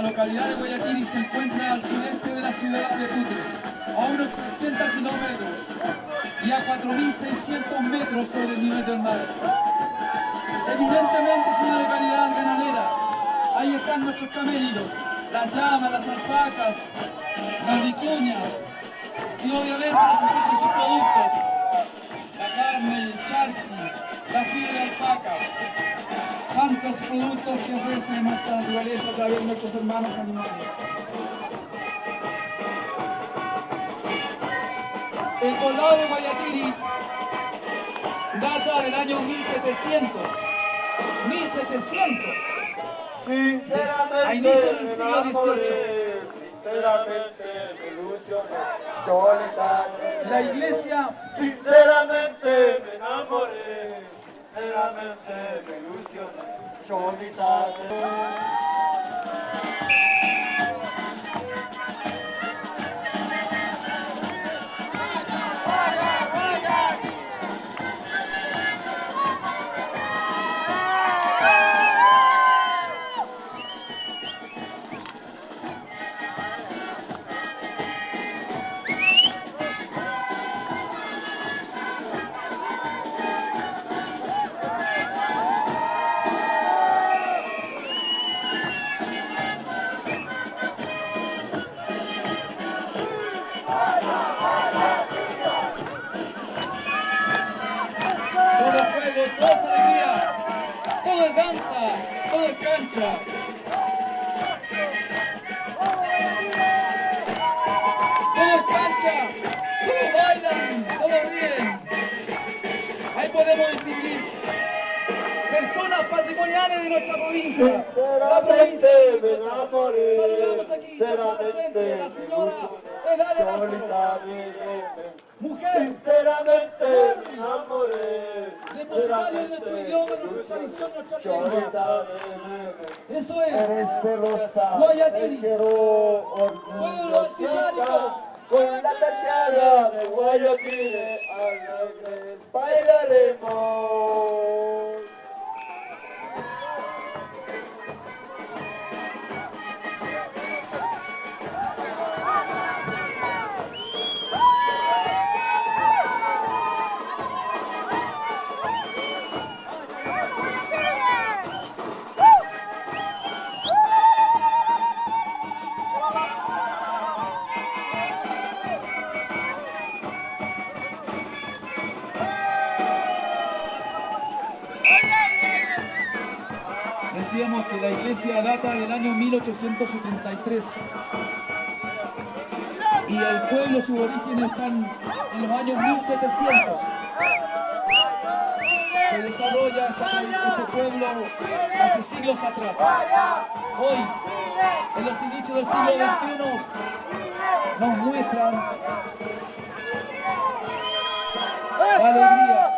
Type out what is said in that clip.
La localidad de Guayatiri se encuentra al sureste de la ciudad de Putre, a unos 80 kilómetros y a 4.600 metros sobre el nivel del mar. Evidentemente es una localidad ganadera. Ahí están nuestros camellos, las llamas, las alpacas, las vicuñas y obviamente los que ofrecen sus productos. La carne, el charqui, la fibra de alpaca. Tantos productos que ofrece nuestra naturaleza a través de nuestros hermanos animales. El poblado de Guayatiri data del año 1700. 1700. A inicios del siglo XVIII. Sinceramente me ilusioné, yo le daré. La iglesia, Sinceramente me enamoré, sinceramente me ilusioné, yo le daré. todo es juego, todo es alegría, todo es danza, todo es cancha. Todo es cancha, todos bailan, todos ríen. Ahí podemos distinguir personas patrimoniales de nuestra provincia. La provincia. Me enamoré, Saludamos aquí, se hace presente la señora Edalia Lázaro. Mujer, sinceramente me enamoré, depositario de nuestro idioma, nuestra tradición, nuestra lengua. Eso es eres celosa, Guayatiri, te quiero pueblo antimárico. con la tatiana de Guayatiri, alegres bailaremos. Decíamos que la iglesia data del año 1873 y el pueblo, sus orígenes están en los años 1700. Se desarrolla este pueblo hace siglos atrás. Hoy, en los inicios del siglo XXI, nos muestran la alegría